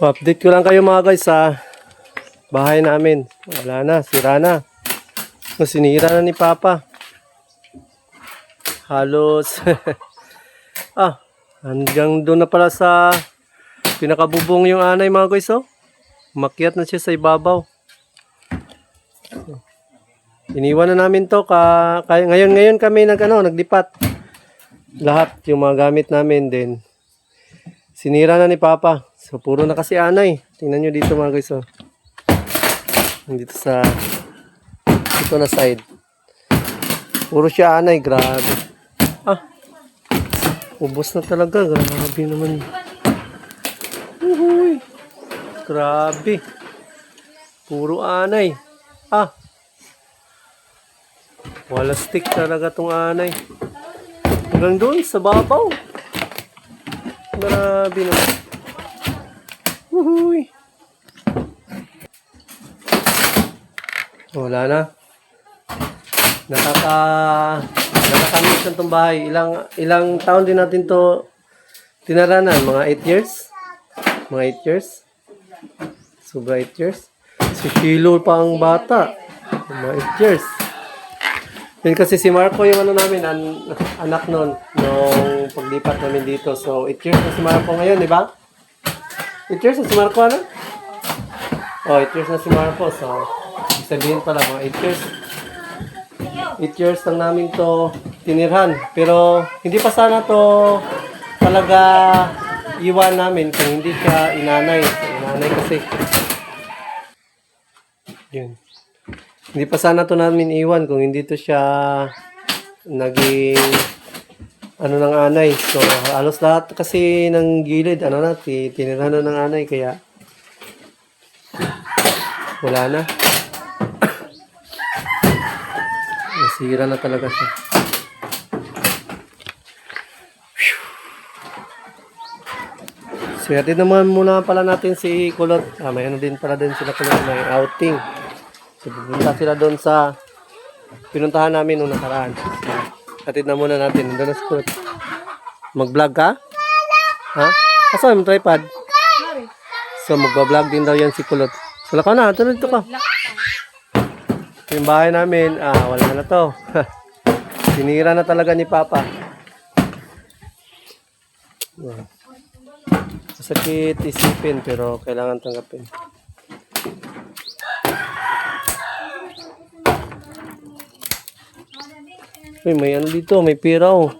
Update ko lang kayo mga guys sa bahay namin. Wala na, sira na. Sinira na ni Papa. Halos hanggang doon na pala sa pinakabubong yung anay mga guys, oh. Umakyat na siya sa ibabaw. Iniwan na namin to ngayon kami naglipat. Lahat yung mga gamit namin din. Sinira na ni Papa. So puro na kasi anay. Tingnan nyo dito mga guys, oh. Dito na side. Puro siya anay, grabe. Ubos na talaga, grabe naman. Uhuy. Grabe. Puro anay. Wala stick talaga tong anay. Hanggang doon sa babaw. Grabe naman. Uhuy. Wala na. Nakakamiss na itong bahay. Ilang taon din natin to tinaranan. Mga 8 years. Mga 8 years. Sobra 8 years. Si Shilo pa ang bata. Mga 8 years. Yun kasi si Marco yung namin, anak nun, nung paglipat namin dito. So, 8 years na si Marco ngayon, di ba? 8 years na si Marco, ano? 8 years na si Marco. So, sabihin pala, mga 8 years. 8 years lang namin to tinirhan. Pero, hindi pa sana to talaga iwan namin kung hindi siya inanay. Inanay kasi. Yun. Hindi pa sana to namin iwan kung hindi to siya naging ng anay. So, halos lahat kasi ng gilid, tinirhan na ng anay. Kaya, wala na. Nasira na talaga siya. So, yatin naman muna pala natin si Kulot. May din pala din sila Kulot, may outing. So, pupunta sila doon sa pinuntahan namin noong nakaraan. So, atid na muna natin. Doon na si Kulot. Mag-vlog ka? Ha? Asa yung tripod? So, magba-vlog din daw yan si Kulot. Sala ka na. Tulad ito ka. Yung bahay namin, wala na to. Sinira na talaga ni Papa. Masakit isipin pero kailangan tanggapin. Uy, may dito, may pira, oh.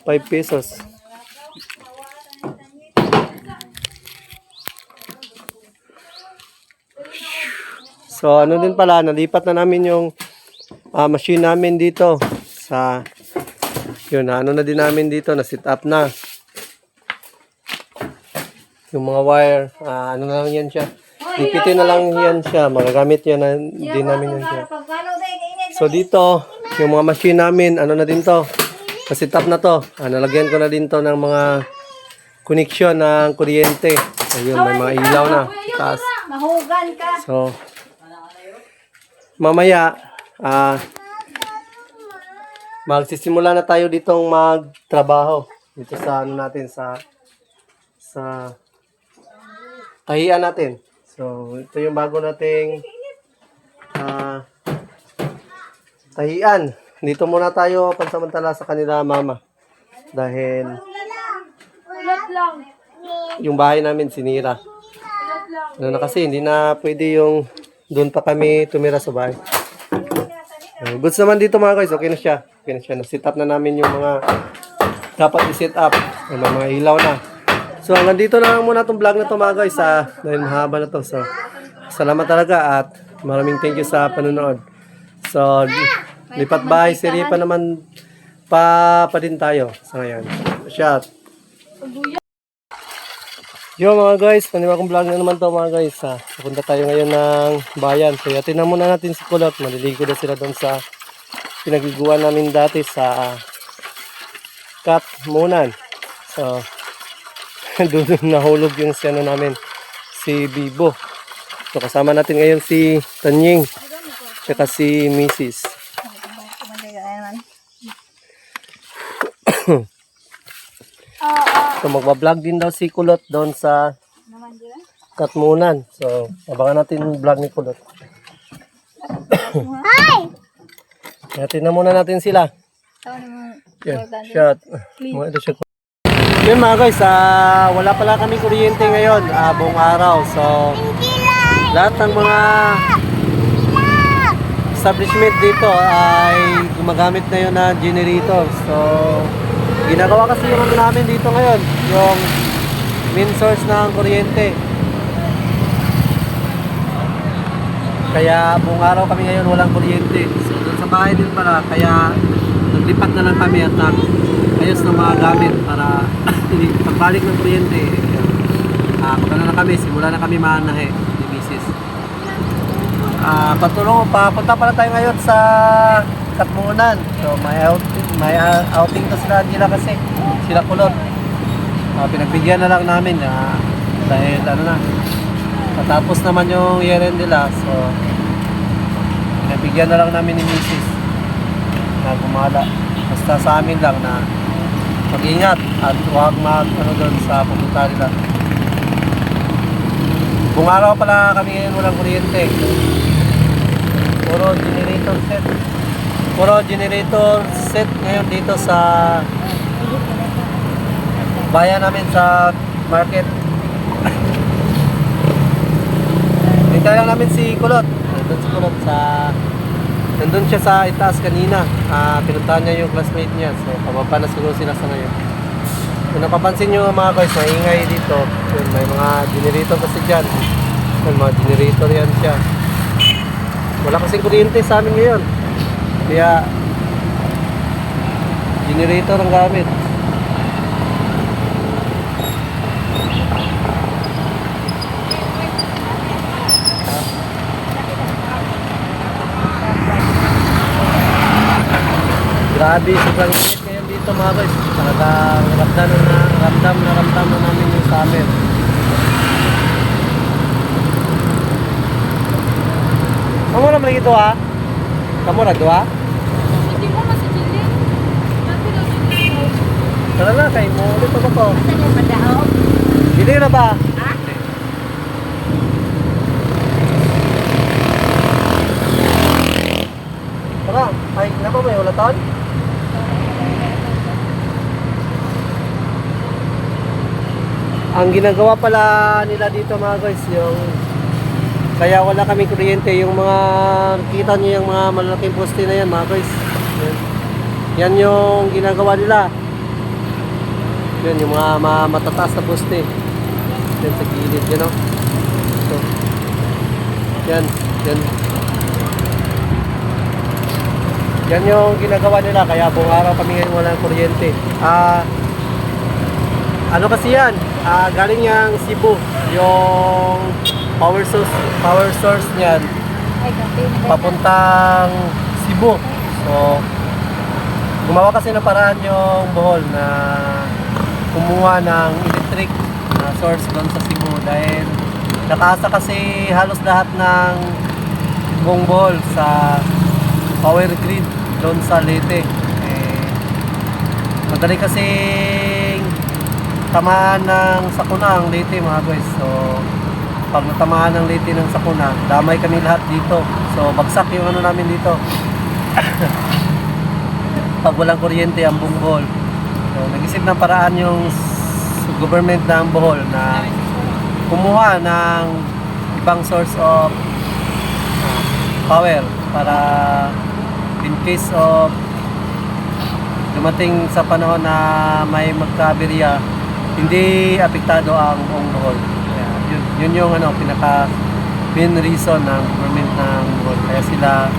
5 pesos. So, din pala, nalipat na namin yung machine namin dito sa yun, na din namin dito, na sit up na. Yung mga wire, na lang yan siya. Ipitin na lang yan siya, magagamit yan din namin yan siya. So, dito, yung mga machine namin, na din to, na-sit up na to. Nalagyan ko na din to ng mga connection ng kuryente. Ayun, may mga ilaw na. Taas. So, mamaya, magsisimula na tayo ditong magtrabaho. Dito sa natin, sa tahian natin. So, ito yung bago nating tahian. Dito muna tayo pansamantala sa kanila mama. Dahil yung bahay namin sinira. Na kasi hindi na pwede yung doon pa kami tumira sa bahay. Goods naman dito mga guys. Okay na siya. Okay na siya. Na-sit up na namin yung mga dapat i-set up. May mga ilaw na. So hanggang dito na lang muna itong vlog na to mga guys. Dahil mahaba na to. So salamat talaga at maraming thank you sa panonood. So lipat bahay si Ripa naman pa din tayo sa ngayon. Shout. Yo mga guys, panibagong vlog na naman to mga guys. Pupunta tayo ngayon ng bayan. So yatin na muna natin si Kulot. Maliligo na sila doon sa pinagiguan namin dati sa Katmunan. So doon nahulog yung namin si Bibo. So kasama natin ngayon si Tanying at si Mrs. So magbablog din daw si Kulot doon sa Katmunan. So, abangan natin yung vlog ni Kulot. Natin na muna natin sila. Yan, shot. Mga ito shot. Yun mga guys, wala pala kami kuryente ngayon, buong araw. So, lahat ng mga establishment dito ay gumagamit na yun na generator. So, ginagawa kasi yung ano namin dito ngayon, yung main source ng kuryente. Kaya buong araw kami ngayon walang kuryente. So, doon sa bahay din pala, kaya naglipat na lang kami at ayos ng mga gamit para pagbalik ng kuryente. Magano na kami, simula na kami manahe ni Mrs. Papunta pala tayo ngayon sa Katmunan. So may outing to sila Angela kasi sila Kulot. Pinagbigyan na lang namin dahil ano na, matapos naman yung year-end nila. So pinagbigyan na lang namin ni Mrs. na gumala. Basta sa amin lang na mag-ingat at huwag doon sa pupunta nila. Buong araw pala kami ngayon walang kuryente. Puro generator set ngayon dito sa bayan namin sa market. Hintay lang namin si Kulot. Nandun siya sa itaas kanina. Pinuntahan niya yung classmate niya. So, pababa na siguro sila sa ngayon. Kung napapansin nyo mga guys, maingay dito. Yun, may mga generator kasi dyan. Yun, mga generator yan siya. Wala kasing kuryente sa amin ngayon. Kaya, generator ang gamit. Grabe, sobrang init ngayon dito mga guys. Talagang ramdam na namin yung summer. Kamu na malagi ito ha? Kamu na ito ha? Hindi mo masigilin. Natin ang sigilin. Tara na, kayo mo ulit pa ba ko? Saan yung madao? Hindi na ba? Ha? Tara, ay, napa may ulaton? Ang ginagawa pala nila dito mga guys, yung kaya wala kami kuryente, yung mga kita niyo yung mga malalaking poste na yan mga guys. Yan yung ginagawa nila. Yan yung mga matataas na poste. Yan sa gilid, yan o. So, yan. Yan yung ginagawa nila, kaya buong araw kami ngayon walang kuryente. Ano kasi yan? Galing yang Cebu, yung power source niyan Ay, kape. papuntang Cebu. So, gumawa kasi ng paraan yung Bohol na kumuha ng electric na source doon sa Cebu dahil nakaasa kasi halos lahat ng buong Bohol sa power grid doon sa Leyte. Madali kasi tamaan ng sakuna ang Leyte mga guys. So pag natamaan ng Leyte ng sakuna, damay kami lahat dito. So bagsak yung ano namin dito. Pag walang kuryente ang buong Bohol. So nag-isip ng paraan yung government ng Bohol na kumuha ng ibang source of power para in case of dumating sa panahon na may magka-aberya, hindi apektado ang buong Bohol. Kaya yun yung pinaka main reason ng government ng Bohol. Kaya sila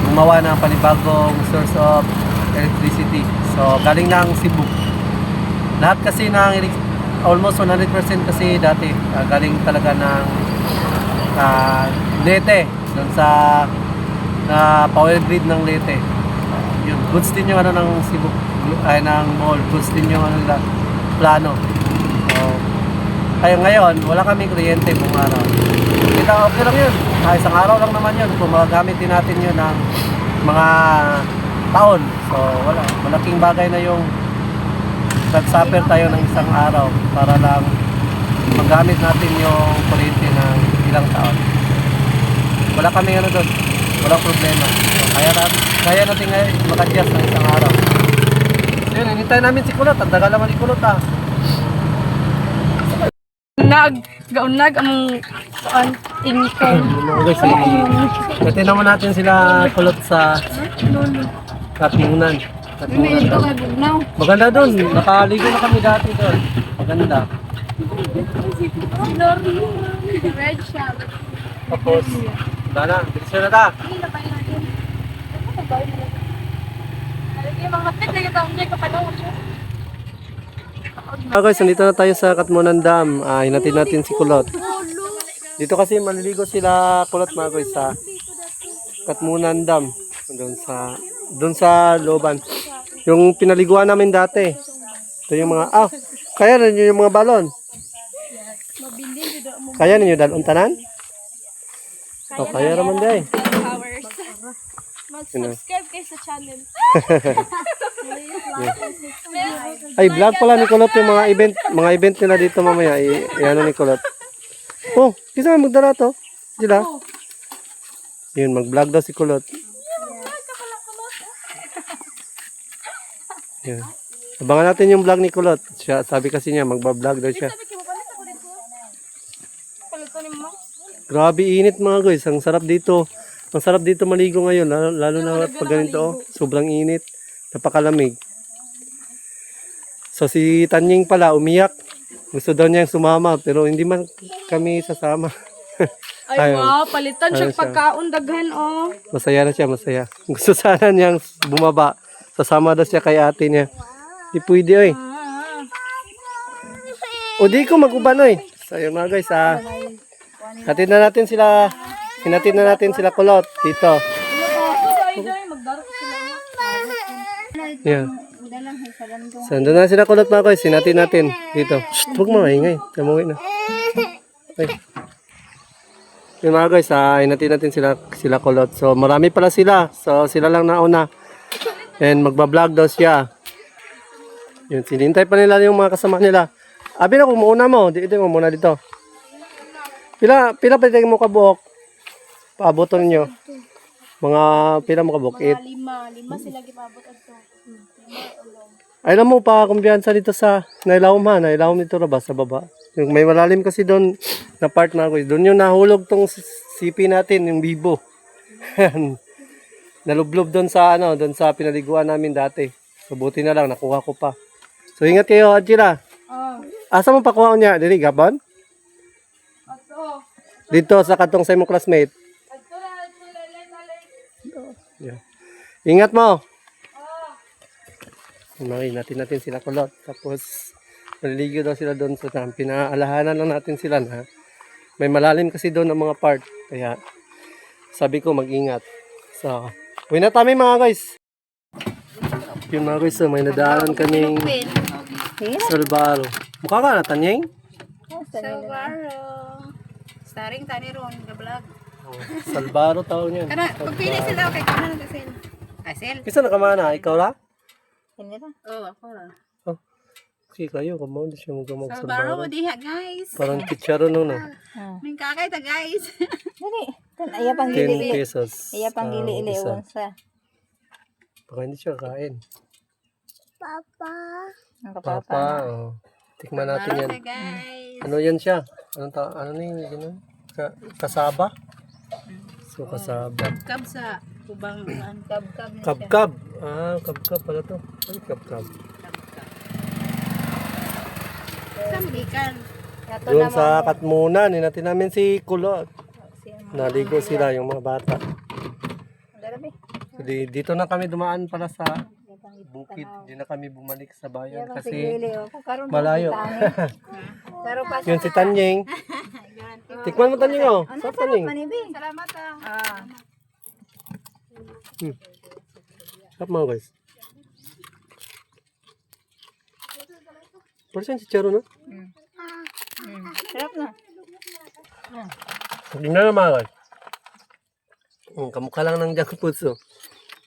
gumawa ng panibagong source of electricity. So galing ng Cebu. Lahat kasi ng almost 100% kasi dati galing talaga ng Leyte, doon sa power grid ng Leyte. Yun, goods din yung ng Cebu, ay ng Bohol, goods din yung nila plano. So, kaya ngayon, wala kami kuryente buong araw. Kita okay lang yun. Isang araw lang naman yun. Kung magagamit din natin yun ng mga taon. So, wala. Malaking bagay na yung nag-suffer tayo ng isang araw para lang magamit natin yung kuryente ng ilang taon. Wala kami ano doon, walang problema. So, kaya natin ngayon mag-adjust ng isang araw. So yun, hinintay namin si Kulot, ang tagal naman ni Kulot ha. Gaunag among income. Mga guys, natin naman natin sila Kulot sa Katmunan. May ito kay Bugnaw. Maganda doon, nakaligo na kami dati doon. Maganda. Red shop. Tapos, dana, bilis na ta. Mga kapit na kita ang dyan kapanaw. Guys, nandito na tayo sa Katmunan Dam. Hinatid natin si Kulot. Dito kasi maliligo sila Kulot mga guys sa Katmunan Dam. Doon sa looban. Yung pinaliguan namin dati. Ito yung mga, kaya ninyo yung mga balon. Kaya ninyo dalon tanan? Kaya naman day. Mag-subscribe kayo sa channel. Ay, vlog pala ni Kulot yung mga event nila dito mamaya. Ano ni Kulot. Oh, kita magdala to. Sila. Yun, mag-vlog daw si Kulot. Yun. Abangan natin yung vlog ni Kulot. Siya, sabi kasi niya, magba-vlog daw siya. Grabe init mga guys. Ang sarap dito. Ang sarap dito maligo ngayon. Lalo na pag ganito. Sobrang init. Napakalamig. So si Tanying pala umiyak. Gusto daw niyang sumama pero hindi man kami sasama. Ay, Ayun. wow, palitan siya Ayun siya. pagkaon daghan, oh. Masaya na siya, masaya. Gusto sana niyang bumaba. Sasama daw siya kay ate niya. Di pwede oy. O di ko mag-uban oy. So yun mga guys Hinatid na natin sila Kulot dito. Yeah. So andun na sila Kulot mga guys. Hinatid natin dito. Shh, huwag maingay. Tamuwi na. Ay. Yung mga guys, hinatid natin sila Kulot. So marami pala sila. So sila lang nauna. And magbablog daw siya. Yun, sinintay pa nila yung mga kasama nila. Abi na kung mauna mo. Dito mo muna dito. Pila pa tayo mo kabuok. Paaboton nyo. Mga pila mo kabuok. Lima sila gipabot adto. Ay alam mo pa kumbiyansa dito sa Nailawom ha. Nailawom dito ba sa baba. Yung may malalim kasi doon na part na ako. Doon yung nahulog tong CP natin, yung bibo. Nalublob doon sa doon sa pinaliguan namin dati. So buti na lang nakuha ko pa. So ingat kayo, Adjira. Asa mo pakuha niya? Dili gabon? Adto. Dito sa katong sa imong classmate. Adto na. Yeah. Ingat mo. Natin sila Kulot. Tapos maliligo daw sila doon sa pinaalahanan lang natin sila na may malalim kasi doon ang mga part. Kaya sabi ko mag-ingat. So, uwi na tayo mga guys. Yun mga guys, may nadaanan kaming Salbaro. Mukha ka na, Tanyeng? Salvaro. Starring Tani Ron, the vlog. Salbaro tao niyan. Kana, magpili sila kay kana na sel. Sel? Kisa nakamana, ikaw la? Oo, ako na. Okay, kayo, kumaon siya mag Salvaro Salbaro. diha, guys. Parang kitsaro no. Ning kakay ta, guys. Dili. Iya pang 10 gili. pesos. Iya pang gili ili isa. unsa. Baka hindi siya kain. Ang Papa, kapapa. oh. Tikman natin yan. Guys. Ano yan siya? Ano ni ganun? Kasaba? So kasaba. Kab sa ubang Kab-kab na siya. Kabkab. Kabkab pala to. Ay, kabkab. sa magikan. Yato Doon naman sa mo. Katmunan, natin namin si Kulot. Naligo sila yung mga bata. Darabi. Dito na kami dumaan para sa bukid. Hindi na kami bumalik sa Iya bayan pang kasi sigili. Kung karon malayo. Pero pa Yun si Tanyeng. Tikman mo Tanyeng oh. Sarap Tanyeng. manibi. Salamat ah. Sarap mga guys. Parang si Charo no? Sarap na. Hindi na mga guys. Kamukha lang ng junk foods oh.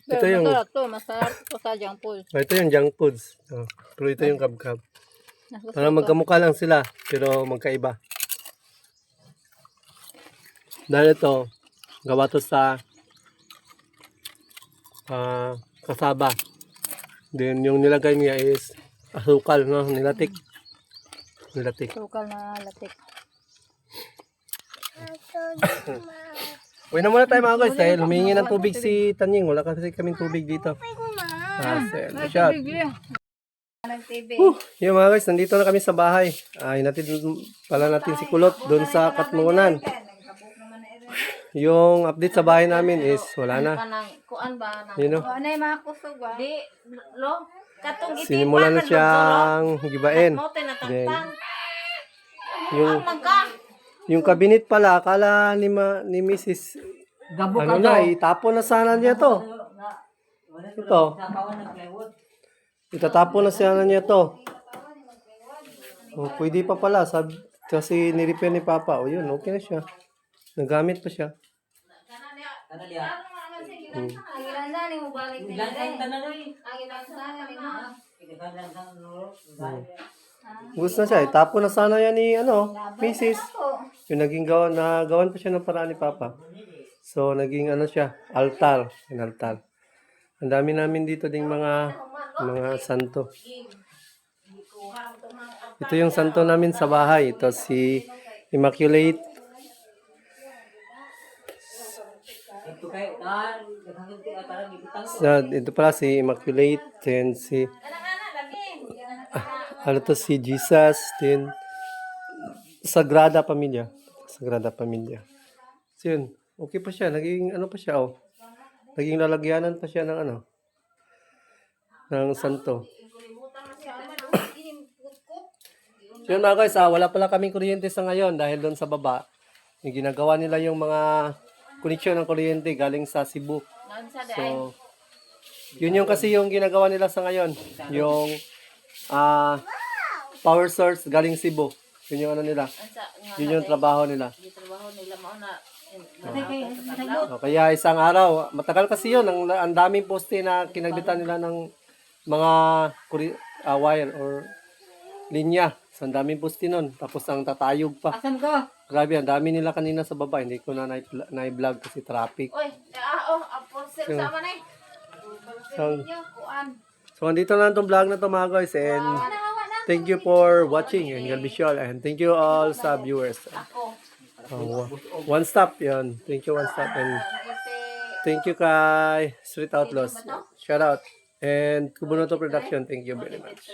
Ito Pero yung masarap to. Masarap to sa junk food. ito yung junk foods. Pero ito yung kabkab. Gusto Parang magkamukha lang sila pero magkaiba. Dahil ito, gawa to sa kasaba. Then yung nilagay niya is asukal, no? Nilatik. Nilatik. Sukal na latik. Uwi na muna tayo mga guys dahil humingi ng tubig si Tanying. Wala kasi kaming tubig dito. Shot. Nag-TV. Yung mga guys, nandito na kami sa bahay. Hinatid pala natin si Kulot doon sa Katmungunan. Yung update sa bahay namin is wala na. Kuan ba? You know, Ano yung mga kusog ba? Di, lo. Katong itipan. sinimulan na siyang gibain. Then, yung kabinet pala, akala ni Mrs. Ano na, itapon na sana niya to. Ito. Itatapon na sana niya to. Oh, pwede pa pala. Kasi nirepair ni Papa. O yun, okay na siya. Nagamit pa siya. Hmm. Gusto na siya. Itapon na sana yan ni Mrs. Yung nagawan pa siya ng paraan ni Papa. So, naging siya, altar. Yung altar. Ang dami namin dito ding mga santo. Ito yung santo namin sa bahay. Ito si Immaculate. Ito pala si Immaculate. Then si si Jesus. Then Sagrada Familia. Sagrada Familia. So yun. Okay pa siya. Naging pa siya Naging lalagyanan pa siya ng ng santo. So yun mga guys, wala pala kaming kuryente sa ngayon dahil doon sa baba, yung ginagawa nila yung mga koneksyon ng kuryente galing sa Cebu. So, yun yung kasi yung ginagawa nila sa ngayon. Yung power source galing Cebu. Yun yung nila. Yun yung trabaho nila. Kaya isang araw, matagal kasi yun, ang daming poste na kinagbitan nila ng mga wire or linya. So, ang daming poste nun. Tapos ang tatayog pa. Asan ko? Grabe, ang dami nila kanina sa baba. Hindi ko na na-vlog kasi traffic. Oy, sama na So, andito na itong vlog na to mga guys. And thank you for watching. And God bless you all. And thank you all sa viewers. One stop yun. Thank you one stop. And thank you kay Street Outlaws. Shout out. And Kubunoto Production. Thank you very much.